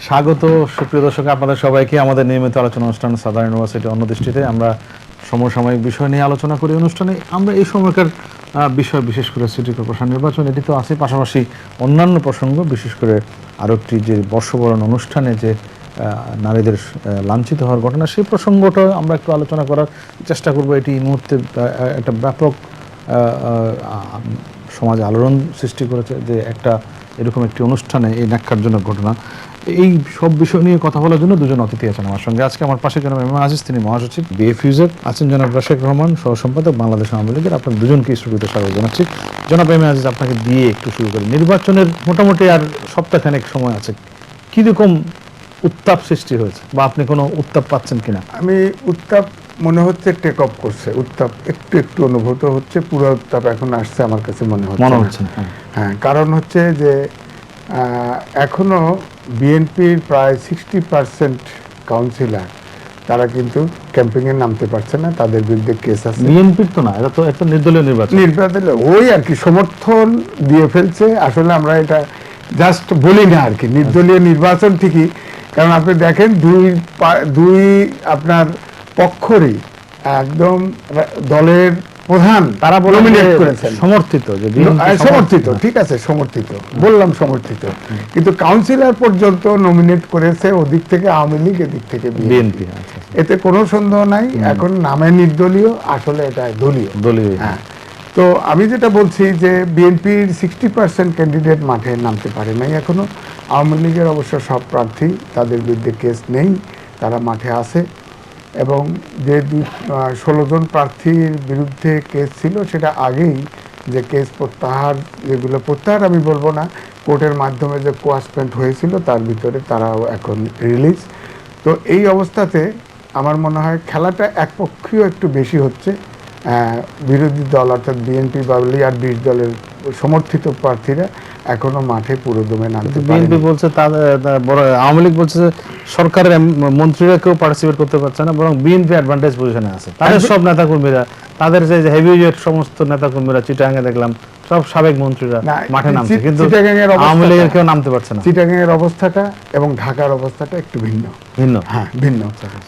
স্বাগত সুপ্রিয় দর্শক, আপনাদের সবাইকে আমাদের নিয়মিত আলোচনা অনুষ্ঠান সাদার্ন ইউনিভার্সিটি অন্য দৃষ্টিতে। আমরা সমসাময়িক বিষয় নিয়ে আলোচনা করি অনুষ্ঠানে। আমরা এই সময়কার বিষয়, বিশেষ করে সিটি কর্পোরেশন নির্বাচন, এটি তো আছে, পাশাপাশি অন্যান্য প্রসঙ্গ, বিশেষ করে আরও একটি যে বর্ষবরণ অনুষ্ঠানে যে নারীদের লাঞ্ছিত হওয়ার ঘটনা, সেই প্রসঙ্গটা আমরা একটু আলোচনা করার চেষ্টা করব। এটি এই মুহূর্তে একটা ব্যাপক সমাজে আলোড়ন সৃষ্টি করেছে যে একটা এরকম একটি অনুষ্ঠানে এই ন্যাক্কারজনক ঘটনা। এই সব বিষয় নিয়ে কথা বলার জন্য দুজন অতিথি আছেন আমার সঙ্গে। আজকে আমার পাশে জনাব এম আজিজ, তিনি মহাসচিব বিএফইউজের আছেন। জনাব রাশেক রহমান, সহ সম্পাদক বাংলাদেশ আওয়ামী লীগের। আপনার দুজনকে স্টুডিওতে স্বাগত জানাচ্ছি। জনাব এম আজিজ, আপনাকে দিয়ে একটু শুরু করি। নির্বাচনের মোটামুটি আর সপ্তাহখানেক সময় আছে, কীরকম উত্তাপ সৃষ্টি হয়েছে বা আপনি কোনো উত্তাপ পাচ্ছেন কিনা? আমি উত্তাপ মনে হচ্ছে টেক অফ করছে, উত্তাপ একটু একটু অনুভূত হচ্ছে, পুরো উত্তাপ এখন আসছে আমার কাছে মনে হচ্ছে। হ্যাঁ, কারণ হচ্ছে যে এখনো বিএনপির প্রায় 60% কাউন্সিলর তারা কিন্তু ক্যাম্পেইনে নামতে পারছে না, তাদের বিরুদ্ধে কেস আছে। বিএনপির তো না, এটা তো একটা নির্দলীয় নির্বাচন, ওই আর কি সমর্থন দিয়ে ফেলছে। আসলে আমরা এটা জাস্ট বলি না আর কি, নির্দলীয় নির্বাচন ঠিকই, কারণ আপনি দেখেন দুই আপনার পক্ষরই একদম দলের প্রধান তারা নমিনেট করেছেন, সমর্থিত, ঠিক আছে, সমর্থিত বললাম, সমর্থিত, কিন্তু কাউন্সিলর পর্যন্ত নমিনেট করেছে ওদিক থেকে আওয়ামী লীগ, এদিক থেকে বিএনপি। এতে কোনো সন্দেহ নাই, এখন নামে নির্দলীয়, আসলে এটা দলীয়। হ্যাঁ, তো আমি যেটা বলছি যে বিএনপির 60% ক্যান্ডিডেট মাঠে নামতে পারে নাই এখনো। আওয়ামী লীগের অবশ্য সব প্রার্থী, তাদের বিরুদ্ধে কেস নেই, তারা মাঠে আছে। এবং যে 16 জন প্রার্থীর বিরুদ্ধে কেস ছিল, সেটা আগেই যে কেস প্রত্যাহার, যেগুলো প্রত্যাহার আমি বলবো না, কোর্টের মাধ্যমে যে কোয়াসপেন্ট হয়েছিল তার ভিতরে তারাও এখন রিলিজ। তো এই অবস্থাতে আমার মনে হয় খেলাটা একপক্ষীয় একটু বেশি হচ্ছে। বিরোধী দল অর্থাৎ বিএনপি বা আর 20 দলের সমর্থিত প্রার্থীরা এখনো মাঠে পুরোদমে নামতে পারেনি। বিএনপি বলছে, আওয়ামী লীগ বলছে সরকারের মন্ত্রীরা কেউ পার্টিসিপেট করতে পারছে না, বরং বিএনপি অ্যাডভান্টেজ পজিশনে আছে। তাদের সব নেতাকর্মীরা, তাদের যে হেভিওয়েট সমস্ত নেতাকর্মীরা, চিটাগাঙে দেখলাম সব সাবেক মন্ত্রীরা মাঠে নামছে, কিন্তু আওয়ামী লীগের কেউ নামতে পারছে না। চিটাগাঙের অবস্থাটা এবং ঢাকার অবস্থাটা একটু ভিন্ন। হ্যাঁ, ভিন্ন।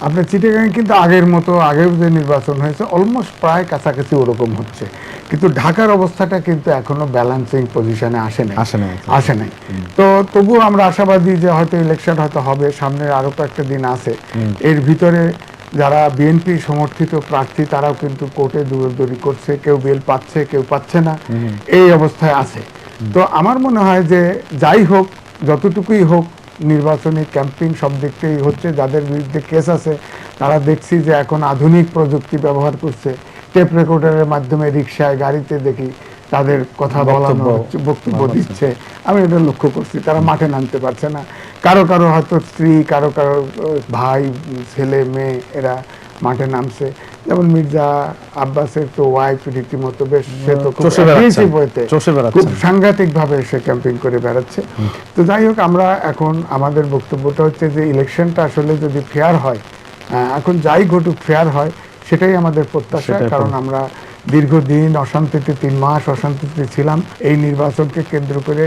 আপনার চিটাগাঙে কিন্তু আগের মতো, আগের যে নির্বাচন হয়েছে অলমোস্ট প্রায় কাছাকাছি ওরকম হচ্ছে, কিন্তু ঢাকার অবস্থাটা কিন্তু এখনো ব্যালেন্সিং পজিশনে আসে নাই। তো তবুও আমরা আশাবাদী যে হয়তো ইলেকশন হয়তো হবে, সামনে আরো কয়েকটা দিন আছে। এর ভিতরে যারা বিএনপি সমর্থিত প্রার্থী তারাও কিন্তু কোর্টে দৌড়াদৌড়ি করছে, কেউ বেল পাচ্ছে, কেউ পাচ্ছে না, এই অবস্থায় আছে। তো আমার মনে হয় যে যাই হোক, যতটুকুই হোক, নির্বাচনী ক্যাম্পেইন সব দিক থেকেই হচ্ছে। যাদের বিরুদ্ধে কেস আছে তারা দেখছি যে এখন আধুনিক প্রযুক্তি ব্যবহার করছে, টেপ রেকর্ডারের মাধ্যমে রিক্সায়, গাড়িতে দেখি তাদের কথা বলানো হচ্ছে, বক্তব্য দিচ্ছে। আমি এটা লক্ষ্য করছি, তারা মাঠে নামতে পারছে না। কারো কারো হয়তো স্ত্রী, কারো কারো ভাই, ছেলে, মেয়ে, এরা মাঠে নামছে। যেমন মির্জা আব্বাসের তো ওয়াইফ রীতিমতো বেশ, সে তো খুব সাংঘাতিক ভাবে সে ক্যাম্পেইন করে বেড়াচ্ছে। তো যাই হোক, আমরা এখন আমাদের বক্তব্যটা হচ্ছে যে ইলেকশনটা আসলে যদি ফেয়ার হয়, এখন যাই ঘটুক ফেয়ার হয়, সেটাই আমাদের প্রত্যাশা। কারণ আমরা দীর্ঘদিন অশান্তিতে, 3 মাস অশান্তিতে ছিলাম। এই নির্বাচনকে কেন্দ্র করে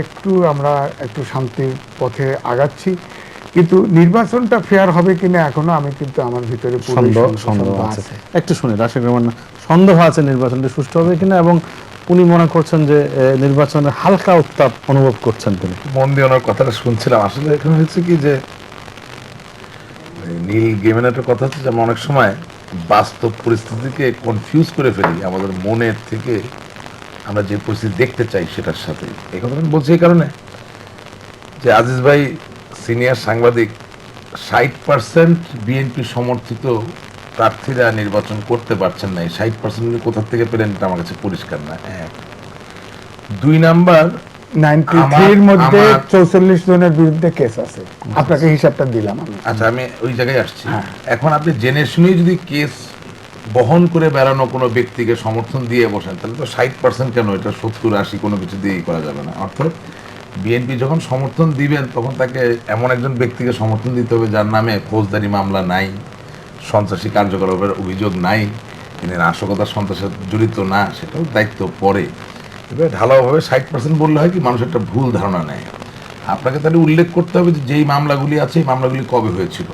আমরা একটু শান্তির পথে আগাচ্ছি, কিন্তু নির্বাচনটা ফেয়ার হবে কিনা এখনো আমি কিন্তু আমার ভিতরে সন্দেহ আছে। একটু শুনে রাশেক রহমান, সন্দেহ আছে নির্বাচনটা সুষ্ঠু হবে কিনা, এবং উনি মনে করছেন যে নির্বাচনের হালকা উত্তাপ অনুভব করছেন তিনি। মন দিয়ে ওনার কথাটা শুনছিলাম। আসলে এখানে হচ্ছে কি যে নীল গেমেনের কথা হচ্ছে যে আমরা অনেক সময় বাস্তব পরিস্থিতিকে কনফিউজ করে ফেলি আমাদের মনের থেকে, আমরা যে পরিস্থিতি দেখতে চাই সেটার সাথে। এই কথা আমি বলছি এই কারণে যে আজিজ ভাই সিনিয়র সাংবাদিক, 60% বিএনপি সমর্থিত প্রার্থীরা নির্বাচন করতে পারছেন না। 60% কোথা থেকে পেলেন এটা আমার কাছে পরিষ্কার না। 2 নাম্বার, 93 মধ্যে 44 জনের বিরুদ্ধে কেস আছে। আপনাকে হিসাবটা দিলাম আমি। আচ্ছা, আমি ওই জায়গায় আসছি। এখন আপনি জেনে শুনেই যদি কেস বহন করে বেড়ানো কোনো ব্যক্তিকে সমর্থন দিয়ে বসেন, তাহলে তো 60% কেন, এটা 70-80 কোনো কিছু দিয়েই করা যাবে না। অর্থাৎ বিএনপি যখন সমর্থন দিবেন, তখন তাকে এমন একজন ব্যক্তিকে সমর্থন দিতে হবে যার নামে ফৌজদারি মামলা নাই, সন্ত্রাসী কার্যকলাপের অভিযোগ নাই, তিনি নাশকতা, সন্ত্রাসের জড়িত না, সেটাও দায়িত্ব পরে। এবার ঢালাওভাবে 60% বললে হয় কি, মানুষ একটা ভুল ধারণা নেয়। আপনাকে তাহলে উল্লেখ করতে হবে যে যেই মামলাগুলি আছে এই মামলাগুলি কবে হয়েছিল,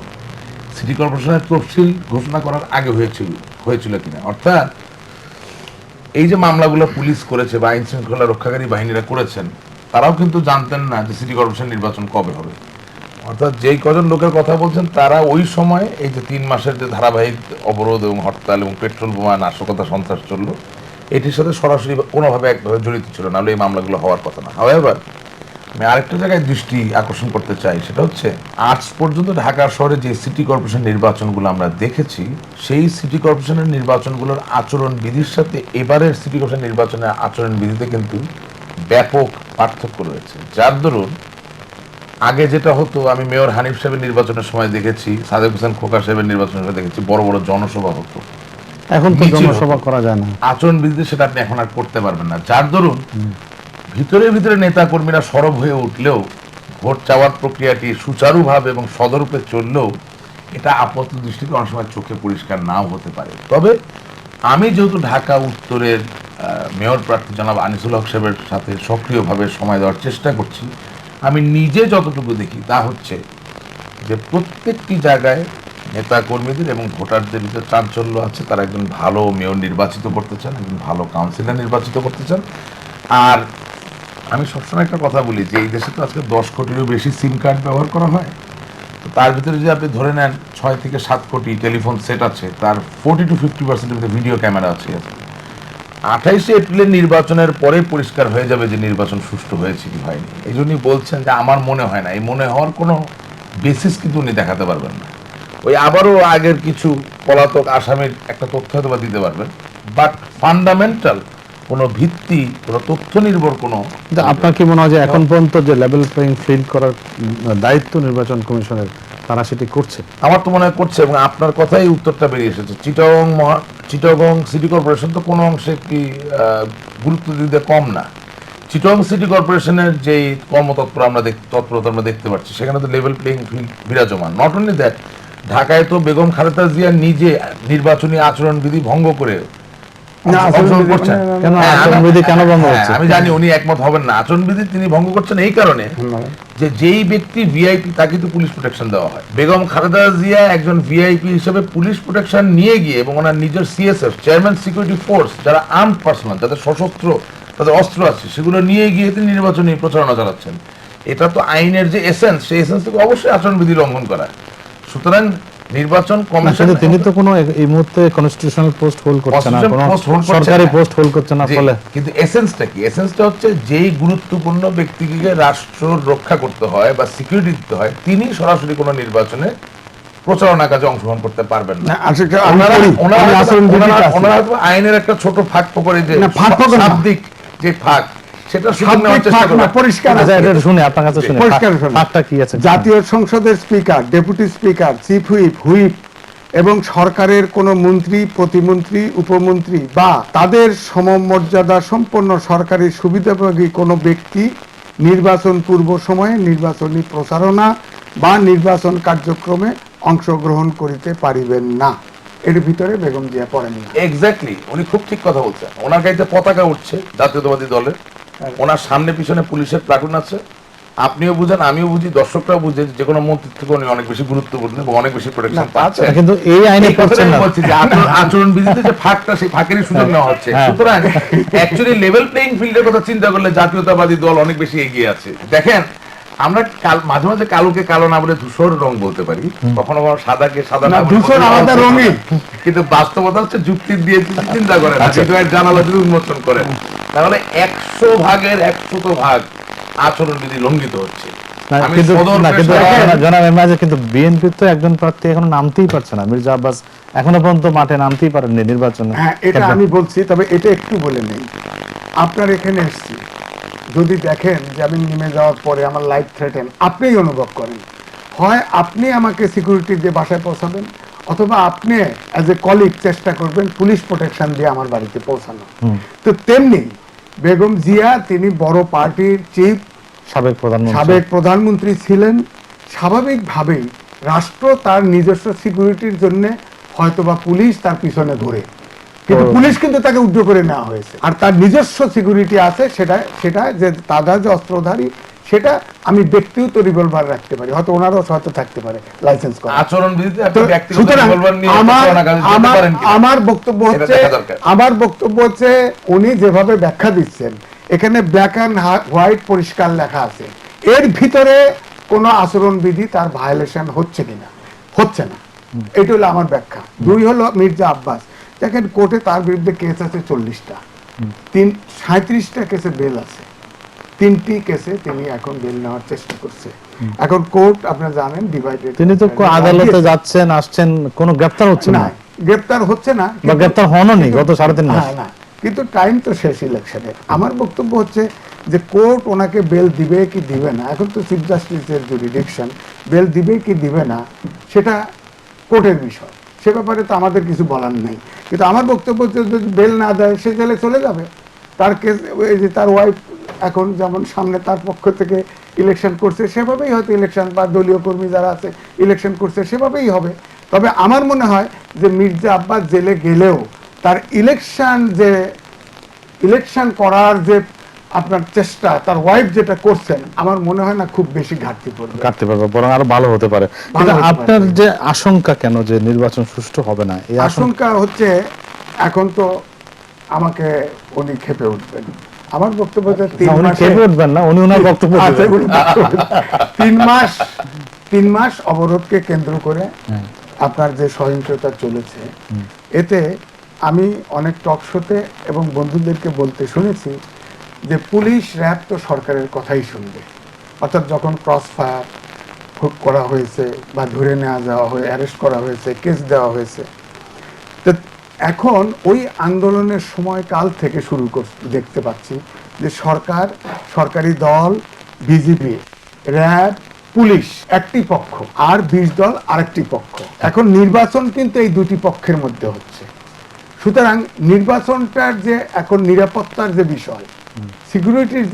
সিটি কর্পোরেশনের তফসিল ঘোষণা করার আগে হয়েছিল কিনা। অর্থাৎ এই যে মামলাগুলো পুলিশ করেছে বা আইন শৃঙ্খলা রক্ষাকারী বাহিনীরা করেছেন, তারাও কিন্তু জানতেন না যে সিটি কর্পোরেশন নির্বাচন কবে হবে। অর্থাৎ যেই কজন লোকের কথা বলছেন তারা ওই সময় এই যে 3 মাসের যে ধারাবাহিক অবরোধ এবং হরতাল এবং পেট্রোল বোমা নাশকতা সন্ত্রাস চললো, এটির সাথে সরাসরি কোনোভাবে একভাবে জড়িত ছিল, নাহলে এই মামলাগুলো হওয়ার কথা না। হাওয়েভার আমি আরেকটা জায়গায় দৃষ্টি আকর্ষণ করতে চাই, সেটা হচ্ছে আজ পর্যন্ত ঢাকা শহরে যে সিটি কর্পোরেশন নির্বাচনগুলো আমরা দেখেছি, সেই সিটি কর্পোরেশনের নির্বাচনগুলোর আচরণ বিধির সাথে এবারের সিটি কর্পোরেশন নির্বাচনের আচরণ বিধিতে কিন্তু ব্যাপক পার্থক্য রয়েছে। যার দরুন আগে যেটা হতো, আমি মেয়র হানিফ সাহেবের নির্বাচনের সময় দেখেছি, সাদেক হোসেন খোকা সাহেবের নির্বাচনের সময় দেখেছি, বড় বড় জনসভা হতো, এখন তো জনসভা করা যায় না। আচরণ বিধিতে সেটা আপনি এখন আর করতে পারবেন না। যার দরুন ভিতরে ভিতরে নেতা কর্মীরা সরব হয়ে উঠলেও, ভোট চাওয়ার প্রক্রিয়াটি সুচারুভাবে এবং সদরূপে চললেও এটা আপাত দৃষ্টিতে অনেক সময় চোখে পরিষ্কার নাও হতে পারে। তবে আমি যেহেতু ঢাকা উত্তরের মেয়র প্রার্থী জনাব আনিসুল হক সাহেবের সাথে সক্রিয়ভাবে সময় দেওয়ার চেষ্টা করছি, আমি নিজে যতটুকু দেখি তা হচ্ছে যে প্রত্যেকটি জায়গায় নেতা কর্মীদের এবং ভোটারদের ভিতরে চাঞ্চল্য আছে। তারা একজন ভালো মেয়র নির্বাচিত করতে চান, একজন ভালো কাউন্সিলর নির্বাচিত করতে চান। আর আমি সবসময় একটা কথা বলি যে এই দেশে তো আজকে 10 কোটিরও বেশি সিম কার্ড ব্যবহার করা হয়। তো তার ভিতরে যদি আপনি ধরে নেন 6 থেকে 7 কোটি টেলিফোন সেট আছে, তার 40 to 50% ভিডিও ক্যামেরা আছে। 28 এপ্রিলের নির্বাচনের পরে পরিষ্কার হয়ে যাবে যে নির্বাচন সুষ্ঠু হয়েছে কি হয়নি। এই জন্যই বলছেন যে আমার মনে হয় না, এই মনে হওয়ার কোনো বেসিস কিন্তু উনি দেখাতে পারবেন না। ওই আবারও আগের কিছু পলাতক আসামির একটা তথ্য হয়তো বা দিতে পারবেন, বাট ফান্ডামেন্টাল কোনো ভিত্তি, কোনো তথ্য নির্ভর কোনো। আপনার কি মনে হয় যে এখন পর্যন্ত যে লেভেল প্লেইং ফিল্ড করার দায়িত্ব নির্বাচন কমিশনের, তারা সেটি করছে? আমার তো মনে হয় করছে, এবং আপনার কথাই উত্তরটা বেরিয়ে এসেছে। চিটাগং সিটি কর্পোরেশন তো কোনো অংশে কি গুরুত্ব দিতে কম না। চিটাগং সিটি কর্পোরেশনের যেই কর্মতৎপর তৎপরতা আমরা দেখতে পাচ্ছি, সেখানে তো লেভেল প্লেইং ফিল্ড বিরাজমান। নট অনলি দ্যাট, ঢাকায় তো বেগম খালেদা জিয়া নিজে নির্বাচনী আচরণ বিধি ভঙ্গ করে আমি জানি উনি একমত হবেন না। আচরণবিধি তিনি ভঙ্গ করছেন এই কারণে যে যেই ব্যক্তি ভিআইপি তাকে তো পুলিশ প্রোটেকশন দেওয়া হয়। বেগম খালেদা জিয়া একজন ভিআইপি হিসেবে পুলিশ প্রোটেকশন নিয়ে গিয়ে এবং ওনার নিজের সিএসএফ চেয়ারম্যান সিকিউরিটি ফোর্স, যারা আর্মড পার্সোনাল, যাদের সশস্ত্র, তাদের অস্ত্র আছে, সেগুলো নিয়ে গিয়ে তিনি নির্বাচনী প্রচারণা চালাচ্ছেন। এটা তো আইনের যে এসেন্স, সেই এসেন্স থেকে অবশ্যই আচরণবিধি লঙ্ঘন করা। সুতরাং নির্বাচন কমিশন, তিনি তো কোনো এই মুহূর্তে কনস্টিটিউশনাল পোস্ট হোল্ড করছে না, কোনো সরকারি পোস্ট হোল্ড করছে না। ফলে কিন্তু এসেন্সটা কি? এসেন্সটা হচ্ছে যেই গুরুত্বপূর্ণ ব্যক্তিকে রাষ্ট্র রক্ষা করতে হয় বা সিকিউরিটি দিতে হয়, তিনি সরাসরি কোনো নির্বাচনে প্রচারণা কাজে অংশগ্রহণ করতে পারবেন না। ওনারা আইনের একটা ছোট ফাঁক পকড়ে, যে শাব্দিক যে ফাঁক, জাতীয় সংসদের speaker, deputy speaker, chief whip, whip এবং সরকারের কোন মন্ত্রী, প্রতিমন্ত্রী, উপমন্ত্রী বা তাদের সমমর্যাদা সম্পন্ন সরকারি সুবিধাভোগী কোনো ব্যক্তি নির্বাচন পূর্ব সময়ে নির্বাচনী প্রচারণা বা নির্বাচন কার্যক্রমে অংশগ্রহণ করিতে পারিবেন না। এর ভিতরে বেগম জিয়া পড়েন না। এক্স্যাক্টলি, উনি খুব ঠিক কথা বলছেন। ওনার গাড়িতে পতাকা উঠছে জাতীয়তাবাদী দলের, ওনার সামনে পিছনে পুলিশের প্লাটুন আছে। আপনিও বুঝেন, আমিও বুঝি, দর্শকরাও বুঝে যে কোনো মন্ত্রীর থেকে উনি অনেক বেশি গুরুত্বপূর্ণ এবং অনেক বেশি প্রোটেকশন পাচ্ছে। কিন্তু এই আইনে করছেন না, বলছি যে আচরণ বিধিতে যে ফাঁকটা, সেই ফাঁকেরই সুযোগ নেওয়া হচ্ছে। সুতরাং অ্যাকচুয়ালি লেভেল প্লেইং ফিল্ডের কথা চিন্তা করলে জাতীয়তাবাদী দল অনেক বেশি এগিয়ে আছে। দেখেন, আমরা মাঝে মাঝে কালোকে কালো না বলে ধূসর রং বলতে পারি, কখনো কখনো সাদাকে সাদা না ধূসর আলাদা রঙিন, কিন্তু বাস্তবতা হচ্ছে যুক্তি দিয়ে চিন্তা করেন, জানালা যদি উন্মোচন করেন, তাহলে 100 ভাগের 100 ভাগ আচরণ বিধি লঙ্ঘিত হচ্ছে। কিন্তু বিএনপি তো একজন প্রার্থী এখনো নামতেই পারছে না, মির্জা আব্বাস এখনো পর্যন্ত মাঠে নামতেই পারেননি নির্বাচনে। হ্যাঁ, এটা আমি বলছি, তবে এটা একটু বলে নেই। আপনার এখানে এসছি, যদি দেখেন যে আমি নেমে যাওয়ার পরে আমার লাইফ থ্রেটেন, আপনিই অনুভব করেন, হয় আপনি আমাকে সিকিউরিটি দিয়ে বাসায় পৌঁছাবেন, অথবা আপনি অ্যাজ এ কলিগ চেষ্টা করবেন পুলিশ প্রোটেকশন দিয়ে আমার বাড়িতে পৌঁছানো। তো তেমনি বেগম জিয়া, তিনি বড় পার্টির চিফ, সাবেক প্রধানমন্ত্রী ছিলেন। স্বাভাবিকভাবেই রাষ্ট্র তার নিজস্ব সিকিউরিটির জন্য হয়তোবা পুলিশ তার পিছনে ঘুরে, কিন্তু পুলিশ কিন্তু তাকে উদ্ধার করে নেওয়া হয়েছে। আর তার নিজস্ব সিকিউরিটি আছে, সেটা যে তারা যে অস্ত্রধারী সেটা আমি ব্যক্তিও তো রিভলভার রাখতে পারি, হয়তো ওনারও হয়তো থাকতে পারে লাইসেন্স করা। আচরণবিধিতে আপনি তো ব্যক্তিগত সুতরাং রিভলভার নিয়ে আমার বক্তব্য হচ্ছে উনি যেভাবে ব্যাখ্যা দিচ্ছেন, এখানে ব্ল্যাক অ্যান্ড হোয়াইট পরিষ্কার লেখা আছে, এর ভিতরে কোনো আচরণবিধি তার ভায়োলেশন হচ্ছে কিনা, হচ্ছে না, এটা হলো আমার ব্যাখ্যা। দুই হলো মির্জা আব্বাস, দেখেন কোর্টে তার বিরুদ্ধে কেস আছে 40টা, 37টা কেসে বেল আছে, 3টি কেসে তিনি এখন বেল নেওয়ার চেষ্টা করছে। এখন কোর্ট আপনারা জানেন ডিভাইডেড, তিনি তো আদালতে যাচ্ছেন আসছেন, কোনো গ্রেফতার হচ্ছে না, গ্রেফতার হচ্ছে না বা গ্রেফতার হননি গত 3.5 মাস। না, কিন্তু টাইম তো শেষ ইলেকশনের। আমার বক্তব্য হচ্ছে যে কোর্ট ওনাকে বেল দিবে কি দিবে না, এখন তো চিফ জাস্টিসের জুরিডিকশন, বেল দিবে কি দিবে না সেটা কোর্টের বিষয়, সে ব্যাপারে তো আমাদের কিছু বলার নেই। কিন্তু আমার বক্তব্য হচ্ছে যদি বেল না দেয় সে জেলে চলে যাবে। তার কেস, এই যে তার ওয়াইফ এখন যেমন সামনে তার পক্ষ থেকে ইলেকশন করছে, সেভাবেই হয়তো ইলেকশন, বা দলীয় কর্মী যারা আছে ইলেকশন করছে সেভাবেই হবে। তবে আমার মনে হয় যে মির্জা আব্বাস জেলে গেলেও তার ইলেকশন করার যে আপনার চেষ্টা, তার ওয়াইফ যেটা করছেন, আমার মনে হয় না খুব বেশি ঘাটতি পড়বে, বরং আরো ভালো হতে পারে। আপনার যে আশঙ্কা কেন যে নির্বাচন সুষ্ঠু হবে না, এই আশঙ্কা হচ্ছে এখন তো আমাকে উনি খেপে উঠবেন। আমার বক্তব্য হচ্ছে 3 মাস অবরোধকে কেন্দ্র করে আপনার যে সহিংসতা চলেছে, এতে আমি অনেক টক শোতে এবং বন্ধুদেরকে বলতে শুনেছি যে পুলিশ র্যাব তো সরকারের কথাই শুনবে, অর্থাৎ যখন ক্রস ফায়ার করা হয়েছে বা ধরে নেওয়া যাওয়া হয়ে অ্যারেস্ট করা হয়েছে, কেস দেওয়া হয়েছে, তো এখন ওই আন্দোলনের সময়কাল থেকে শুরু দেখতে পাচ্ছি যে সরকারি দল, বিজেপি, র্যাব, পুলিশ একটি পক্ষ আর 20 দল আরেকটি পক্ষ। এখন নির্বাচন কিন্তু এই দুটি পক্ষের মধ্যে হচ্ছে। সুতরাং নির্বাচনটার যে এখন নিরাপত্তার যে বিষয়, সিকিউরিটির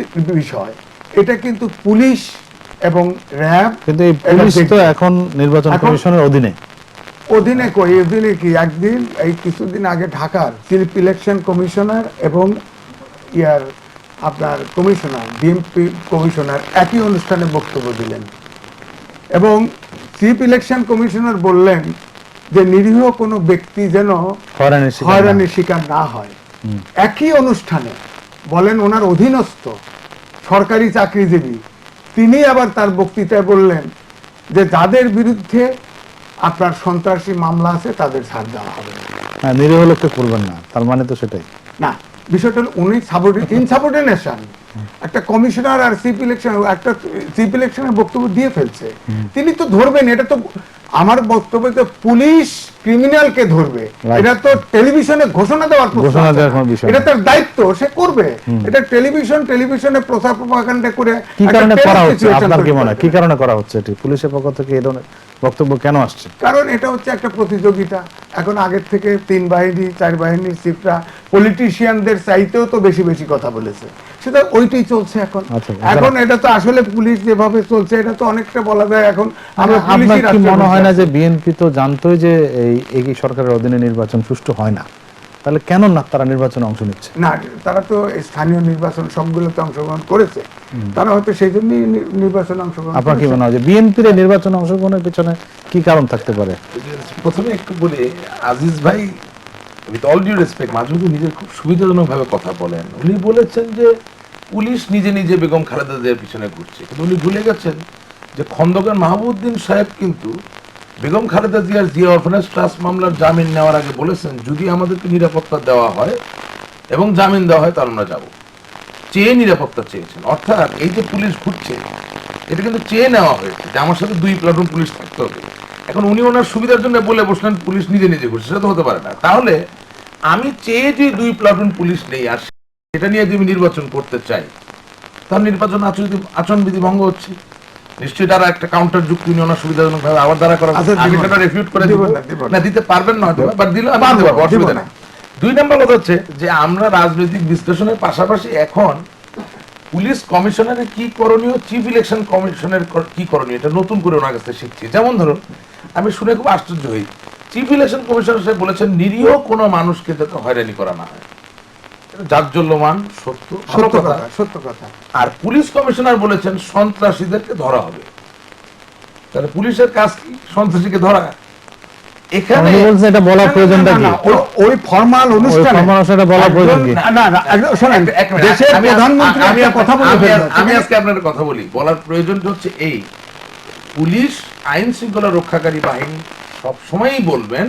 বিষয়, এটা কিন্তু পুলিশ এবং র্যাব, কিন্তু এই পুলিশ তো এখন নির্বাচন কমিশনের অধীনে কি একদিন এই কিছুদিন আগে ঢাকার চিফ ইলেকশন কমিশনার এবং আপনার কমিশনার, বিএমপি কমিশনার একই অনুষ্ঠানে বক্তব্য দিলেন এবং চিফ ইলেকশন কমিশনার বললেন যে নিরীহ কোনো ব্যক্তি যেন হয়রানির শিকার না হয়। একই অনুষ্ঠানে বলেন ওনার অধীনস্থ সরকারি চাকরিজীবী, তিনি আবার তার বক্তৃতায় বললেন যে যাদের বিরুদ্ধে আপনার সন্ত্রাসী মামলা আছে তাদের ছাড় দেওয়া হবে, নিরীহ লোককে করবেন না, তার মানে তো সেটাই না। বিষয়টা উনি ইনসাবঅর্ডিনেশন, একটা কমিশনার আর চিফ ইলেকশনের বক্তব্য দিয়ে ফেলছে, তিনি তো ধরবেন। এটা তো আমার বক্তব্য যে পুলিশ ক্রিমিনালকে ধরবে, এটা তো টেলিভিশনে ঘোষণা দেওয়ার বিষয়, এটা তার দায়িত্ব, সে করবে। এটা টেলিভিশনে প্রচার প্রপাগান্ডা করে কি কারণে করা হচ্ছে, আপনার কি মনে হয় কি কারণে করা হচ্ছে এটি? পুলিশের পক্ষ থেকে এই ধরনের বক্তব্য কেন আসছে? কারণ এটা হচ্ছে একটা প্রতিযোগিতা। এখন আগের থেকে 3 বাহিনী 4 বাহিনীর চিফরা পলিটিশিয়ানদের চাইতেও তো বেশি বেশি কথা বলেছে, সেটা ওইটাই চলছে এখন। এখন এটা তো আসলে পুলিশ যেভাবে চলছে, এটা তো অনেকটা বলা যায় এখন আমরা পুলিশের। কি মনে হয় না যে বিএনপি তো জানতোই যে এই সরকারের অধীনে নির্বাচন সুষ্ঠু হয় না, তাহলে কেন না তারা নির্বাচনে অংশ নিচ্ছে? না, তারা তো স্থানীয় নির্বাচন সবগুলোতে অংশগ্রহণ করেছে, তারা হয়তো সেই জন্যই নির্বাচনে অংশগ্রহণ। আপনার কি মনে হয় যে বিএনপির নির্বাচনে অংশগ্রহণের পিছনে কি কারণ থাকতে পারে? প্রথমে একটু বলি, আজিজ ভাই উইথ অল ডিউ রেসপেক্ট মাঝে মধ্যে নিজের খুব সুবিধাজনক ভাবে কথা বলেন। উনি বলেছেন যে পুলিশ নিজে নিজে বেগম খালেদা জিয়ার পিছনে ঘুরছে, কিন্তু উনি ভুলে গেছেন যে খন্দকার মাহবুবউদ্দিন সাহেব কিন্তু বেগম খালেদা জিয়ার জিয়া অরফানেজ ট্রাস্ট মামলার জামিন নেওয়ার আগে বলেছেন যদি আমাদেরকে নিরাপত্তা দেওয়া হয় এবং জামিন দেওয়া হয় তাহলে আমরা যাবো। চেয়ে নিরাপত্তা চেয়েছেন, অর্থাৎ এই যে পুলিশ ঘুরছে এটা কিন্তু চেয়ে নেওয়া হয়েছে যে আমার সাথে 2 প্লাটুন পুলিশ থাকতে হবে। এখন উনি ওনার সুবিধার জন্য বলে বসলেন পুলিশ নিজে নিজে ঘুরছে, সেটা তো হতে পারে না। তাহলে আমি চেয়ে যদি 2 প্লাটুন পুলিশ নেই আর সেটা নিয়ে যদি নির্বাচন করতে চাই, তাহলে নির্বাচন আচরণবিধি ভঙ্গ হচ্ছে। নিশ্চয়ই তারা একটা কাউন্টার যুক্তি নিয়ে ওনার সুবিধাজনক ভাবে আবার দ্বারা করা, আমি সেটা রিফিউট করে দিব না, দিতে পারবেন না হয়তো, বাট দিলে আমি দিতে পারবো, অসুবিধা নেই। 2 নম্বর কথা হচ্ছে যে আমরা রাজনৈতিক বিশ্লেষণের পাশাপাশি এখন পুলিশ কমিশনারের কি করণীয়, চিফ ইলেকশন কমিশনের কি করণীয়, এটা নতুন করে ওনার কাছে শিখছি। যেমন ধরুন, আমি শুনে খুব আশ্চর্য হই, চিফ ইলেকশন কমিশনার সাহেব বলেছেন নিরীহ কোনো মানুষকে যাতে হয়রানি করা না হয়। জাজ্জল্যমান সত্য সত্য কথা। কথা, সত্য কথা। আর পুলিশ কমিশনার বলেছেন সন্ত্রাসীদেরকে ধরা হবে। তাহলে পুলিশের কাজ কি? সন্ত্রাসীকে ধরা। এখানে উনি বলছেন এটা বলার প্রয়োজনটা কি? ওই ফর্মাল অনুষ্ঠানে ফর্মাল অনুষ্ঠানে বলার প্রয়োজন কি? শোনেন, এক মিনিট, দেশের প্রধানমন্ত্রী একটা কথা বলে ফেললো। আমি আজকে আপনার কথা বলি। বলার প্রয়োজনটা হচ্ছে এই, পুলিশ আইন শৃঙ্খলা রক্ষাকারী বাহিনী সব সময়ই বলবেন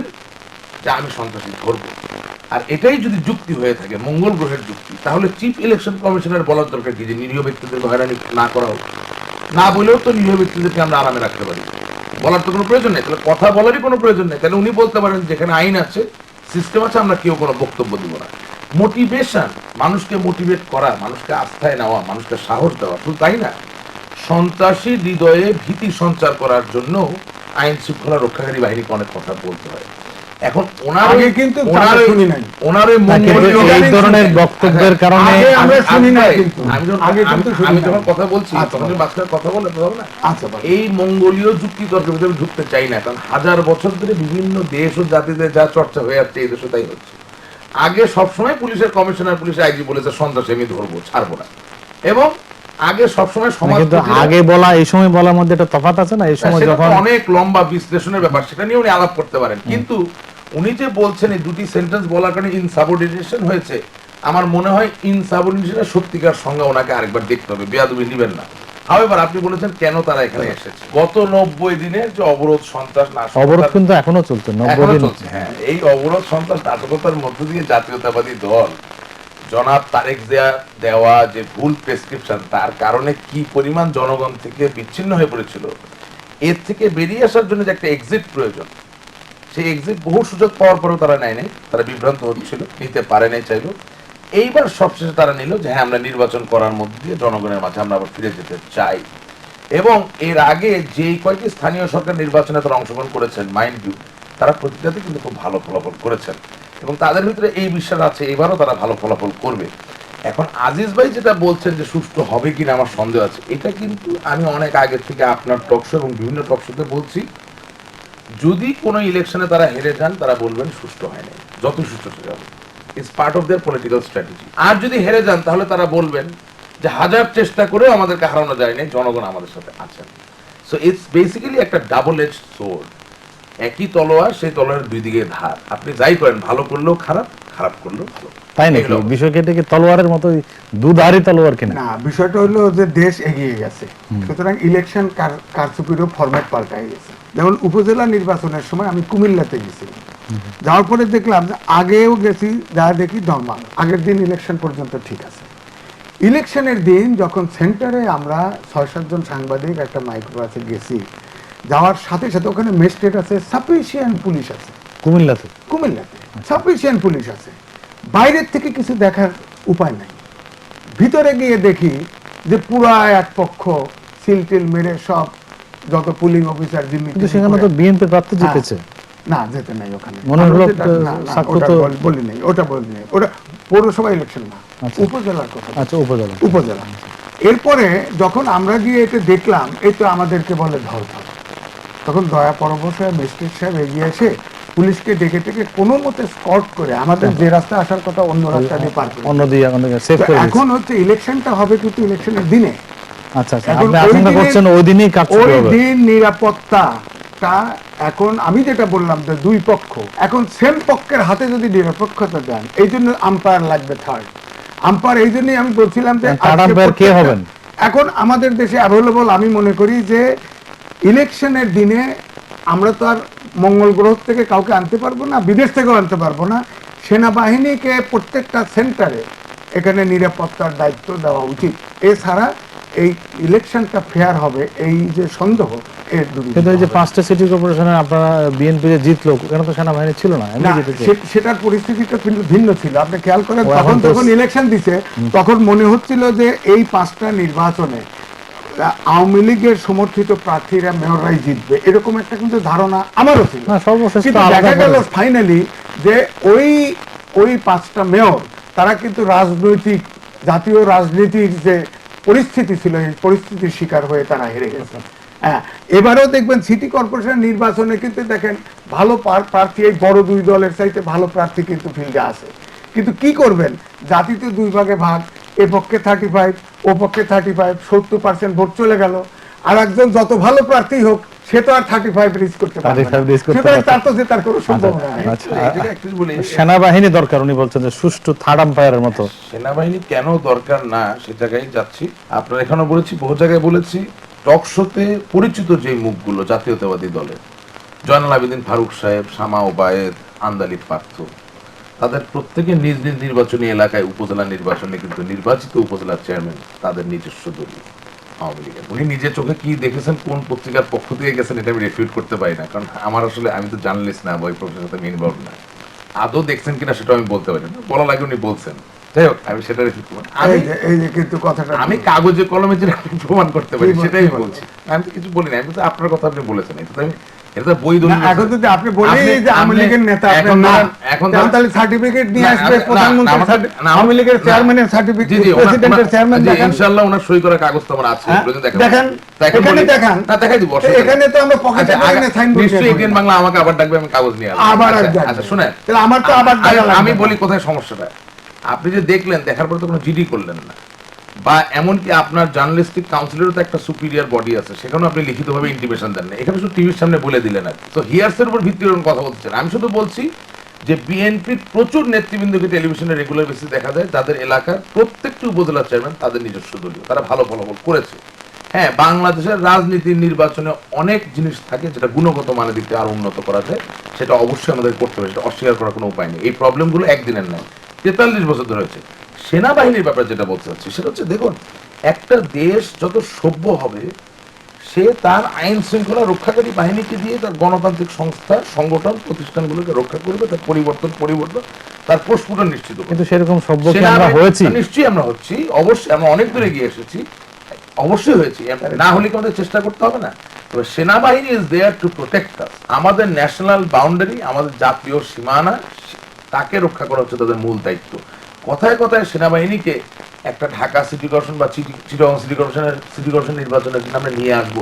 যে আমি সন্ত্রাসী ধরবো। আর এটাই যদি যুক্তি হয়ে থাকে, মঙ্গল গ্রহের যুক্তি, তাহলে চিফ ইলেকশন কমিশনার বলার দরকার কি যে নিরীহ ব্যক্তিদের হয়রানি না করা হোক? না বলেও তো নিরীহ ব্যক্তিদেরকে আমরা আরামে রাখতে পারি। বলার তো কোনো প্রয়োজন নেই। তাহলে কথা বলারই কোনো প্রয়োজন নেই। তাহলে উনি বলতে পারেন যেখানে আইন আছে, সিস্টেম আছে, আমরা কেউ কোনো বক্তব্য দিব না। মোটিভেশন, মানুষকে মোটিভেট করা, মানুষকে আস্থায় নেওয়া, মানুষকে সাহস দেওয়া, শুধু তাই না, সন্ত্রাসী হৃদয়ে ভীতি সঞ্চার করার জন্য আইন শৃঙ্খলা রক্ষাকারী বাহিনীকে অনেক কথা বলতে হয়। এখন আগে কিন্তু তারা শুনি নাই। ওনার ওই না, কিন্তু এই ধরনের বক্তব্যের কারণে আগে আমরা শুনি নাই কিন্তু। আমি যখন আগে কিন্তু শুনি আমি নাই। যখন কথা বলছি আচ্ছা, তখন বাচ্চারা কথা বলে তো হবে না। আচ্ছা, বলো। এই মঙ্গোলীয় যুক্তি তর্কের ভিতরে ঢুকতে চাই না, কারণ হাজার বছর ধরে বিভিন্ন দেশ ও জাতিতে যা চর্চা হয়ে যাচ্ছে এই দেশে তাই হচ্ছে। আগে সবসময় পুলিশের কমিশনার, পুলিশের আইজি বলেছে সন্ত্রাসী আমি ধরবো, ছাড়বো না। এবং আগে সবসময় সমাজ কিন্তু আগে বলা এই সময় বলার মধ্যে একটা তফাৎ আছে না? এই সময় সেটা তো যখন অনেক লম্বা বিশ্লেষণের ব্যাপার, সেটা নিয়ে উনি আলাপ করতে পারেন। কিন্তু উনি যে বলছেন এই দুটি সেন্টেন্স বলার কারণে ইনসাবঅর্ডিনেশন হয়েছে, আমার মনে হয় ইনসাবঅর্ডিনেশনের সত্যিকার সংজ্ঞা ওনাকে আরেকবার দেখতে হবে, বেয়াদবি নেবেন না। হাওয়েভার আপনি বলেছেন কেন তারা এখানে এসেছে। গত 90 দিনের যে অবরোধ, সন্ত্রাস, অবরোধ কিন্তু এখনো চলছে, 90 এখনো দিন চলছে। হ্যাঁ, এই অবরোধ, সন্ত্রাস, নাটকতার মধ্য দিয়ে জাতীয়তাবাদী দল জনাব তারেক জিয়ার দেওয়া যে ভুল প্রেসক্রিপশন, তার কারণে কি পরিমাণ জনগণ থেকে বিচ্ছিন্ন হয়ে পড়েছিল, এর থেকে বেরিয়ে আসার জন্য যে একটা এক্সিট প্রয়োজন, সেই এক্সিট বহু সুযোগ পাওয়ার পরেও তারা নেয় নাই, তারা বিভ্রান্ত হচ্ছিল, নিতে পারে নাই চাইল। এইবার সবশেষে তারা নিল যে হ্যাঁ আমরা নির্বাচন করার মধ্যে দিয়ে জনগণের মাঝে আমরা আবার ফিরে যেতে চাই। এবং এর আগে যেই কয়েকটি স্থানীয় সরকার নির্বাচনে তারা অংশগ্রহণ করেছেন, মাইন্ড ইউ, তারা প্রতিটাতে কিন্তু খুব ভালো ফলাফল করেছেন এবং তাদের ভিতরে এই বিশ্বাস আছে এবারও তারা ভালো ফলাফল করবে। এখন আজিজ ভাই যেটা বলছেন যে সুষ্ঠু হবে কিনা আমার সন্দেহ আছে, এটা কিন্তু আমি অনেক আগে থেকে আপনার টকশো এবং বিভিন্ন টকশোতে বলছি, যদি কোনো ইলেকশনে তারা হেরে যান তারা বলবেন সুষ্ঠু হয় না, যত সুষ্ঠু হয়ে যাবে, it's part of their political strategy. আর যদি হেরে যান তাহলে তারা বলবেন যে হাজার চেষ্টা করেও আমাদেরকে হারানো যায় না, জনগণ আমাদের সাথে আছেন। সো ইটস বেসিক্যালি একটা ডাবল এজ সোর্ড, একই তলোয়ার, সেই তলোয়ারের দুই দিকে ধার। আপনি যাই করেন, ভালো করলেও খারাপ, খারাপ করলেও ভালো। তাই নাকি? বিষয়টা কি তলোয়ারের মতো দুধারি তলোয়ার কিনা? না, বিষয়টা হলো যে দেশ এগিয়ে গেছে, সুতরাং ইলেকশন কারচুপিরও ফরম্যাট পাল্টাই গেছে। যেমন উপজেলা নির্বাচনের সময় আমি কুমিল্লাতে গেছিলাম, যাওয়ার পরে দেখলাম যে আগেও গেছি, যা দেখি নর্মাল, আগের দিন ইলেকশন পর্যন্ত ঠিক আছে। ইলেকশনের দিন যখন সেন্টারে আমরা ৬-৭ জন সাংবাদিক একটা মাইক্রোবাসে গেছি, যাওয়ার সাথে সাথে ওখানে ম্যাজিস্ট্রেট আছে, সাফিসিয়েন্ট পুলিশ আছে। কুমিল্লাতে সাফিসিয়েন্ট পুলিশ আছে, বাইরের থেকে কিছু দেখার উপায় নাই। ভিতরে গিয়ে দেখি যে পুরা এক পক্ষ সিলটিল মেরে সব যত পুলিং অফিসার কিন্তু সেখানে তো বিএনপি প্রার্থী জিতেছে। না, যেতে নাই ওখানে, মনে হলো বলি নাই, ওটা বলি নাই, ওটা পৌরসভা ইলেকশন না, উপজেলার কথা। আচ্ছা, উপজেলা। এরপরে যখন আমরা গিয়ে এটা দেখলাম, এই তো আমাদেরকে বলে ধর, তখন দয়া পরবশ হয়ে ম্যাজিস্ট্রেট সাহেব এগিয়ে এসে পুলিশকে ডেকে ডেকে কোনো মতে স্কট করে আমাদের যে রাস্তা আসার কথা অন্য রাস্তা দিয়ে পার করে, অন্য দিয়ে সেভ করে দিয়েছে। এখন হচ্ছে ইলেকশনটা হবে কিন্তু ইলেকশনের দিনে। আচ্ছা, আপনি আশঙ্কা করছেন ওই দিনই কারচুপি হবে? ওই দিন নিরাপত্তাটা, এখন আমি যেটা বললাম যে দুই পক্ষ, এখন সেম পক্ষের হাতে যদি নিরপেক্ষতা দেন, এই জন্য আম্পায়ার লাগবে থার্ড আম্পায়ার। এই জন্যই আমি বলছিলাম যে কে হবেন এখন আমাদের দেশে অ্যাভেলেবল। আমি মনে করি যে ইলেকশনের দিনে আমরা তো আর মঙ্গল গ্রহ থেকে কাউকে আনতে পারবো না, বিদেশ থেকেও আনতে পারবো না। সেনাবাহিনীকে প্রত্যেকটা সেন্টারে এখানে নিরাপত্তার দায়িত্ব দেওয়া উচিত। এছাড়া এই ইলেকশনটা ফেয়ার হবে, এই যে সন্দেহ, এর কিন্তু এই যে 5টা সিটি কর্পোরেশনের আপনারা বিএনপি যে জিতলো, কেন তো সেনাবাহিনী ছিল না? সেটার পরিস্থিতিটা কিন্তু ভিন্ন ছিল। আপনি খেয়াল করেন, তখন যখন ইলেকশন দিছে তখন মনে হচ্ছিল যে এই 5টা নির্বাচনে আওয়ামী লীগের সমর্থিত প্রার্থীরা মেয়ররাই জিতবে, এরকম একটা কিন্তু ধারণা আমারও ছিল। কিন্তু দেখা গেল ফাইনালি যে ওই 5টা মেয়র তারা কিন্তু রাজনৈতিক, জাতীয় রাজনীতির যে পরিস্থিতি ছিল, এই পরিস্থিতির শিকার হয়ে তারা হেরে গেছে। হ্যাঁ, এবারেও দেখবেন সিটি কর্পোরেশন নির্বাচনে কিন্তু দেখেন ভালো প্রার্থী, এই বড় দুই দলের চাইতে ভালো প্রার্থী কিন্তু ফিল্ডে আছে। কিন্তু কি করবেন, জাতিতে 2 ভাগে ভাগ, এ পক্ষে 35, ও পক্ষে 35, 70% ভোট চলে গেল। আর একজন যত ভালো প্রার্থী হোক সে তো আর 35 রিচ করতে পারবে না, 35 reach করতে সুতরাং পারবে তার তো জেতার কোনো সম্ভাবনা নেই। আচ্ছা, এই জায়গায় actually বলি, সেনাবাহিনী দরকার, উনি বলছেন যে সুষ্ঠু থার্ড আম্পায়ারের মতো। সেনাবাহিনী কেন দরকার না সে জায়গায় যাচ্ছি। আপনার এখানেও বলেছি, বহু জায়গায় বলেছি, টক শোতে পরিচিত যে মুখগুলো জাতীয়তাবাদী দলের, জয়নাল আবেদিন ফারুক সাহেব, শামা ওবায়েদ, আন্দালিব পার্থ, তাদের প্রত্যেকে নিজ নিজ নির্বাচনী এলাকায় উপজেলা নির্বাচনে কিন্তু নির্বাচিত উপজেলা চেয়ারম্যান তাদের নিজস্ব দলীয় আওয়ামী লীগের। উনি নিজে চোখে কি দেখেছেন, কোন পত্রিকার পক্ষ থেকে গেছেন, এটা আমি রেফিউট করতে পারি না, কারণ আমার আসলে, আমি তো জার্নালিস্ট না, বই প্রফেশনের সাথে আমি ইনভলভ না। আদৌ দেখছেন কিনা সেটা আমি বলতে পারি না, বলা লাগে উনি বলছেন, যাই হোক আমি সেটা রেফিউট করব। এই যে কিন্তু কথাটা আমি কাগজে কলমে যেটা প্রমাণ করতে পারি সেটাই বলছি, আমি তো কিছু বলি না, আমি তো আপনার কথা আপনি বলেছেন, এটা তো আমি, এটা তো বই দলিল। এখন যদি আপনি বলেন যে আওয়ামী লীগের নেতা আপনি না, এখন তাহলে সার্টিফিকেট নিয়ে আসবে, প্রধানমন্ত্রী আওয়ামী লীগের চেয়ারম্যানের সার্টিফিকেট, প্রেসিডেন্টের চেয়ারম্যান দেখান, ইনশাআল্লাহ ওনার সই করা কাগজ তো আমার আছে, দেখেন এখানে দেখান, না দেখাই দিব, এখানে তো আমরা পকেটে নিয়ে সাইনবোর্ড নিশ্চয়ই এটিএন বাংলা আমাকে আবার ডাকবে, আমি কাগজ নিয়ে আসব। আবার আচ্ছা শুনেন, তাহলে আমার তো আবার আমি বলি কোথায় সমস্যাটা। আপনি যে দেখলেন, দেখার পর তো কোনো জিডি করলেন না, বা এমনকি আপনার জার্নালিস্টিক কাউন্সিলেরও তো একটা সুপিরিয়র বডি আছে, সেখানেও আপনি লিখিতভাবে ইন্টিমেশন দেন না, এখানে শুধু টিভির সামনে বলে দিলেন আর তো হিয়ার্সের উপর ভিত্তি করে কথা বলছেন। আমি শুধু বলছি যে বিএনপির প্রচুর নেতৃবৃন্দকে টেলিভিশনে রেগুলার বেসিস দেখা যায়, যাদের এলাকার প্রত্যেকটি উপজেলা চেয়ারম্যান তাদের নিজস্ব দলীয়, তারা ভালো ফলাফল করেছে। হ্যাঁ, বাংলাদেশের রাজনীতির নির্বাচনে অনেক জিনিস থাকে যেটা গুণগত মানের দিক থেকে আরো উন্নত করা যায়, সেটা অবশ্যই আমাদের করতে হবে, সেটা অস্বীকার করার কোনো উপায় নেই। এই প্রবলেমগুলো একদিনের নয়, 43 বছর ধরে হয়েছে। সেনাবাহিনীর ব্যাপারে যেটা বলতে চাচ্ছি সেটা হচ্ছে, দেখুন, একটা দেশ যত সভ্য হবে সে তার আইন শৃঙ্খলা রক্ষাকারী বাহিনীকে দিয়ে তার গণতান্ত্রিক সংস্থা, সংগঠন, প্রতিষ্ঠানগুলোকে রক্ষা করবে, তার পরিবর্তন তার প্রস্ফুটন নিশ্চিত করবে। কিন্তু সেরকম সভ্য কি আমরা হয়েছি? নিশ্চয়ই আমরা হচ্ছি, অবশ্যই আমরা অনেক দূরে গিয়ে এসেছি, অবশ্যই হয়েছি, না হলে কি আমাদের চেষ্টা করতে হবে না? তবে সেনাবাহিনী ইজ দেয়ার টু প্রোটেক্ট আস, আমাদের ন্যাশনাল বাউন্ডারি, আমাদের জাতীয় সীমানা, তাকে রক্ষা করা হচ্ছে তাদের মূল দায়িত্ব। কথায় কথায় সেনাবাহিনীকে একটা ঢাকা সিটি কর্পোরেশন বা চিটাগং সিটি কর্পোরেশন নির্বাচনের জন্য আমরা নিয়ে আসবো,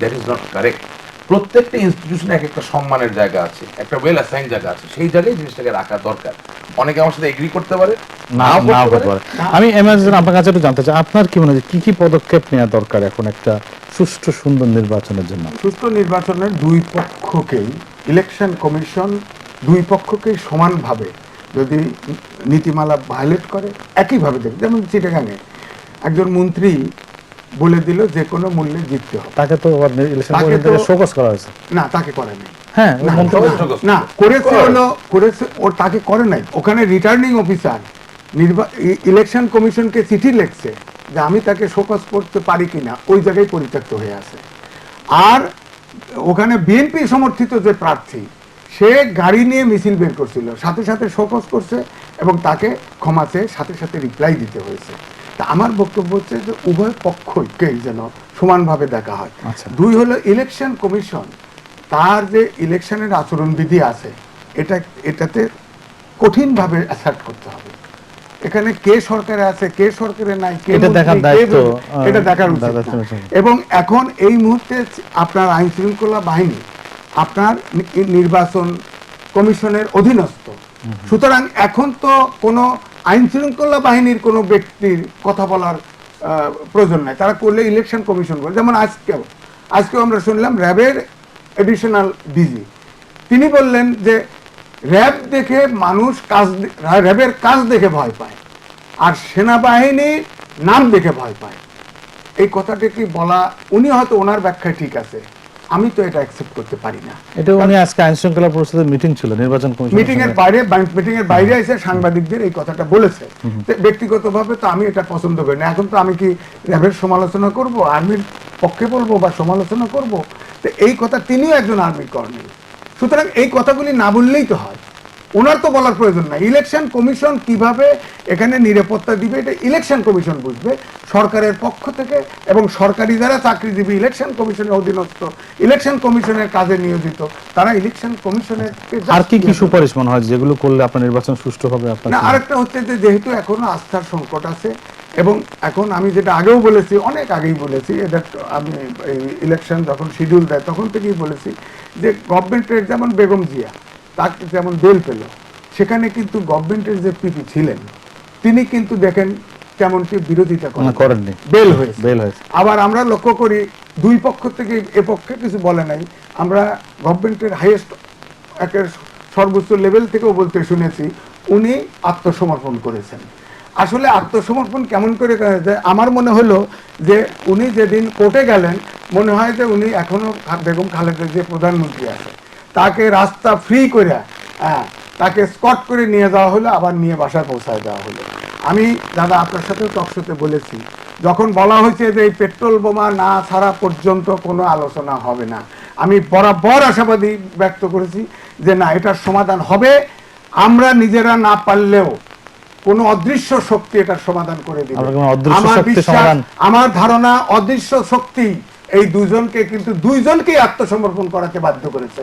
দ্যাট ইজ নট কারেক্ট। প্রত্যেকটা ইনস্টিটিউশনে এক একটা সম্মানের জায়গা আছে, একটা ওয়েল অ্যাসাইন জায়গা আছে, সেই জায়গায় জিনিসটাকে রাখা দরকার। অনেকে আমার সাথে এগ্রি করতে পারে, নাও করতে পারে। আমি এমএসএন আপনার কাছে একটু জানতে চাই, আপনার কি মনে হয় কি কি পদক্ষেপ নেওয়া দরকার এখন একটা সুষ্ঠু সুন্দর নির্বাচনের জন্য? সুষ্ঠু নির্বাচনের দুই পক্ষকেই, ইলেকশন কমিশন দুই পক্ষকেই সমানভাবে যদি নীতিমালা ভায়োলেট করে একইভাবে দেখবে। যেমন চিটাগাঙে একজন মন্ত্রী বলে দিল যে কোনো মূল্যে জিততে হবে, তাকে তো ইলেকশন কমিশন থেকে শোকজ করা হয়েছে। না, তাকে করে নাই। হ্যাঁ, না, করেছে ওর, তাকে করে নাই। ওখানে রিটার্নিং অফিসার ইলেকশন কমিশনকে চিঠি লিখছে যে আমি তাকে শোকজ করতে পারি কিনা, ওই জায়গায় পরিত্যক্ত হয়ে আছে। আর ওখানে বিএনপি সমর্থিত যে প্রার্থী, সে গাড়ি নিয়ে মিছিল বের করছিল, সাথে সাথে শোকজ করছে এবং তাকে ক্ষমা চেয়ে সাথে সাথে রিপ্লাই দিতে হয়েছে। তা আমার বক্তব্য হচ্ছে যে উভয় পক্ষকেই যেন সমানভাবে দেখা হয়। দুই হলো ইলেকশন কমিশন তার যে ইলেকশনের আচরণবিধি আছে এটাতে কঠিনভাবে অ্যাসার্ট করতে হবে। এখানে কে সরকারে আছে, কে সরকারে নাই, এটা দেখার দায়িত্ব, এটা দেখার উচিত। এবং এখন এই মুহূর্তে আপনার আইন শৃঙ্খলা বাহিনী আপনার নির্বাচন কমিশনের অধীনস্থ, সুতরাং এখন তো কোনো আইন শৃঙ্খলা বাহিনীর কোনো ব্যক্তির কথা বলার প্রয়োজন নাই, তারা করলে ইলেকশন কমিশন করে। যেমন আজকেও আমরা শুনলাম র্যাবের এডিশনাল ডিজি তিনি বললেন যে র্যাব দেখে মানুষ র্যাবের কাজ দেখে ভয় পায় আর সেনাবাহিনীর নাম দেখে ভয় পায়। এই কথাটি কি বলা, উনি হয়তো ওনার ব্যাখ্যায় ঠিক আছে, আমি তো এটা অ্যাকসেপ্ট করতে পারি না। এটা উনি আজকে আইন শৃঙ্খলা পরিষদের মিটিং ছিল, নির্বাচন কমিশন মিটিং এর বাইরে এসে সাংবাদিকদের এই কথাটা বলেছে। ব্যক্তিগতভাবে তো আমি এটা পছন্দ করি না। এখন তো আমি কি র্যাবের সমালোচনা করব, আর্মির পক্ষে বলবো বা সমালোচনা করব? তো এই কথা, তিনিও একজন আর্মি কর্নেল, সুতরাং এই কথাগুলি না বললেই তো হয়, ওনার তো বলার প্রয়োজন নাই। ইলেকশন কমিশন কিভাবে এখানে নিরাপত্তা দিবে এটা ইলেকশন কমিশন বুঝবে সরকারের পক্ষ থেকে, এবং সরকারি যারা চাকরিজীবী ইলেকশন কমিশনের অধীনস্থ, ইলেকশন কমিশনের কাজে নিয়োজিত, তারা ইলেকশন কমিশনের। আর কি কি সুপারিশ মনে হয় যেগুলো করলে আপনার নির্বাচন সুষ্ঠু হবে? না, আরেকটা হচ্ছে যে যেহেতু এখনো আস্থার সংকট আছে, এবং এখন আমি যেটা আগেও বলেছি, অনেক আগেই বলেছি, এটা আমি ইলেকশন যখন শিডিউল দেয় তখন থেকেই বলেছি যে গভর্নমেন্টের, যেমন বেগম জিয়া তাকে যেমন বেল পেল, সেখানে কিন্তু গভর্নমেন্টের যে পিপি ছিলেন তিনি কিন্তু দেখেন কেমনটি বিরোধিতা করেননি, বেল হয়েছে। হয়েছে। আবার আমরা লক্ষ্য করি দুই পক্ষ থেকে এ পক্ষে কিছু বলে নাই, আমরা গভর্নমেন্টের হাইয়েস্ট একের সর্বোচ্চ লেভেল থেকেও বলতে শুনেছি উনি আত্মসমর্পণ করেছেন। আসলে আত্মসমর্পণ কেমন করে করা যায়, আমার মনে হলো যে উনি যেদিন কোর্টে গেলেন মনে হয় যে উনি এখনো বেগম খালেদা যে প্রধানমন্ত্রী আছে তাকে রাস্তা ফ্রি করে তাকে স্কট করে নিয়ে যাওয়া হলো, আবার নিয়ে বাসায় পৌঁছায় দেওয়া হলো। আমি দাদা আপনার সাথেও টকশোতে বলেছি, যখন বলা হয়েছে যে এই পেট্রোল বোমা না ছাড়া পর্যন্ত কোনো আলোচনা হবে না, আমি বরাবর আশাবাদী ব্যক্ত করেছি যে না, এটার সমাধান হবে। আমরা নিজেরা না পারলেও কোনো অদৃশ্য শক্তি এটার সমাধান করে দিবে। আমার বিশ্বাস, আমার ধারণা অদৃশ্য শক্তি এই দুজনকে কিন্তু দুইজনকেই আত্মসমর্পণ করাতে বাধ্য করেছে,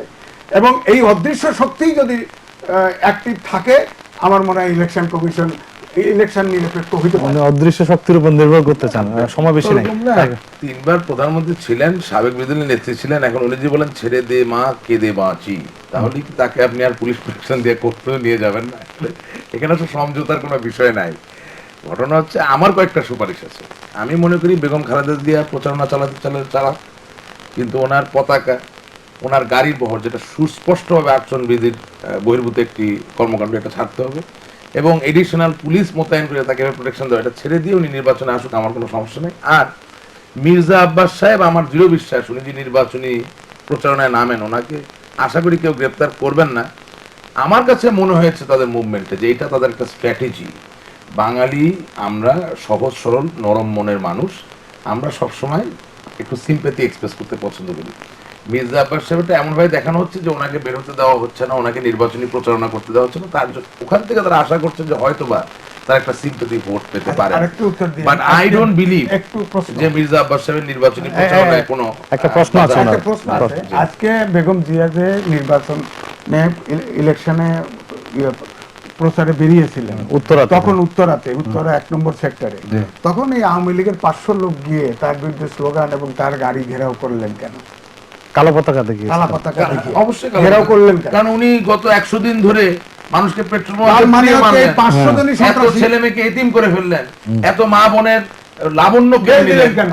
এবং এই অদৃশ্য শক্তি যদি অ্যাক্টিভ থাকে আমার মনে হয় ইলেকশন কমিশন ইলেকশন নিরপেক্ষ হইতে পারে। অদৃশ্য শক্তির উপর নির্ভর করতে চান, সময় বেশি নাই। 3 বার প্রধানমন্ত্রী ছিলেন, সাবেক বিরোধী নেত্রী ছিলেন, এখন উনি যে বলেন ছেড়ে দে মা কেঁদে বাঁচি, তাহলে কি তাকে আপনি আর পুলিশ প্রোটেকশন দিয়ে করতে নিয়ে যাবেন না? এখানে তো সমঝোতার কোনো বিষয় নাই। ঘটনা হচ্ছে আমার কয়েকটা সুপারিশ আছে। আমি মনে করি বেগম খালেদা জিয়া প্রচারণা চালাক, কিন্তু ওনার পতাকা, ওনার গাড়ির বহর, যেটা সুস্পষ্টভাবে আচরণবিধির বহির্ভূত একটি কর্মকাণ্ড, এটা ছাড়তে হবে, এবং এডিশনাল পুলিশ মোতায়েন করে তাকে প্রোটেকশন দেওয়া, এটা ছেড়ে দিয়ে উনি নির্বাচনে আসুক, আমার কোনো সমস্যা নেই। আর মির্জা আব্বাস সাহেব, আমার দৃঢ় বিশ্বাস উনি যে নির্বাচনী প্রচারণায় নামেন, ওনাকে আশা করি কেউ গ্রেপ্তার করবেন না। আমার কাছে মনে হয়েছে তাদের মুভমেন্টে যে এটা তাদের একটা স্ট্র্যাটেজি। বাঙালি আমরা সহজ সরল নরম মনের মানুষ, আমরা সবসময় একটু সিম্প্যাথি এক্সপ্রেস করতে পছন্দ করি। মির্জা আব্বাস সাহেবটা এমনভাবে দেখানো হচ্ছে যে ওনাকে বের হতে দেওয়া হচ্ছে না, ওনাকে নির্বাচনী প্রচারণা করতে দেওয়া হচ্ছে না, তার ওখান থেকে তারা আশা করছে যে হয়তোবা তার একটা সিম্প্যাথি ভোট পেতে পারে। বাট আই ডোন্ট বিলিভ যে মির্জা আব্বাস সাহেবের নির্বাচনী প্রচারণায় কোনো একটা প্রশ্ন আছে। আজকে বেগম জিয়া যে নির্বাচন ইলেকশনে প্রচারে বেরিয়েছিলেন তখন উত্তরা 1 নম্বর সেক্টরে, তখন এই আওয়ামী লীগের 500 লোক গিয়ে তার বিরুদ্ধে স্লোগান এবং তার গাড়ি ঘেরাও করলেন কেন? কালো পতাকা দেখিয়ে, অবশ্যই ঘেরাও করলেন কারণ উনি গত 100 দিন ধরে মানুষকে পেট্রোল এত ছেলে মেয়েকে এতিম করে ফেললেন, এত মা বোনের লাবণ্য কেন?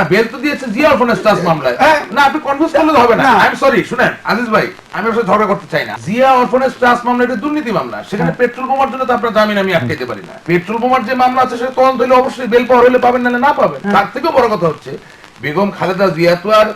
না বেল তো দিয়েছে জিয়া অরফানেজ ট্রাস্ট মামলায়। না আপনি কনফিউজ করলে হবে না। আই এম সরি, শুনেন আজিজ ভাই, আমি আপনার সাথে ঝগড়া করতে চাই না। জিয়া অরফানেজ ট্রাস্ট মামলা এটা দুর্নীতি মামলা, সেখানে পেট্রোল বোমার জন্য তো আপনার জামিন আমি আটকাইতে পারি না। পেট্রোল বোমার যে মামলা আছে সেটা তদন্ত হলে অবশ্যই বেল পাওয়ার হলে পাবেন, না পাবেন। তার থেকেও বড় কথা হচ্ছে বেগম খালেদা জিয়া তো আর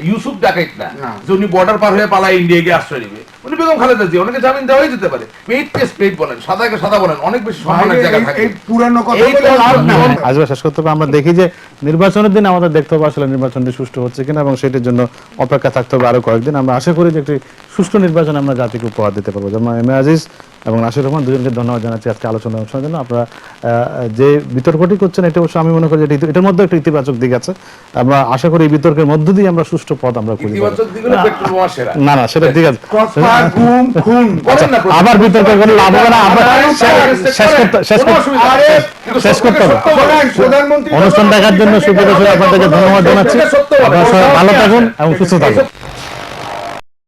ইউসুফ ডাকাইত না যে উনি বর্ডার পার হয়ে পালায় ইন্ডিয়া গিয়ে আশ্রয় নেবে। উনি বেগম খালেদা জিয়া, ওনাকে জামিন দেওয়াই যেতে পারে। পেইড কেস পেইড বলেন, সাদাকে সাদা বলেন, অনেক বেশি সম্মানের জায়গা থাকে। এই পুরানো কথা বলে লাভ না। আজকে শেষ করতে হবে, আমরা দেখি যে নির্বাচনের দিন আমাদের দেখতে হবে আসলে নির্বাচনটি সুষ্ঠু হচ্ছে কিনা, এবং সেটির জন্য অপেক্ষা থাকতে হবে আরো কয়েকদিন। আমরা আশা করি যে একটি সুষ্ঠু নির্বাচন আমরা জাতিকে উপহার দিতে পারবো। যেমন এম এ আজিজ এবং নাসির রহমান দুজনকে ধন্যবাদ জানাচ্ছি আজকে আলোচনা অনুষ্ঠানের জন্য। আপনারা যে বিতর্কটি করছেন এটা অবশ্য আমি মনে করি যে এটার মধ্যে একটা ইতিবাচক দিক আছে। আমরা আশা করি এই বিতর্কের মধ্য দিয়ে আমরা সুষ্ঠু পথ আমরা খুঁজে পাবো। না না সেটা ঠিক আছে, আবার বিতর্ক করে লাভ হবে না, শেষ করতে হবে। অনুষ্ঠান দেখার জন্য সুপ্রিয় দর্শক আপনাদেরকে ধন্যবাদ জানাচ্ছি। আপনারা সবাই ভালো থাকুন এবং সুস্থ থাকুন।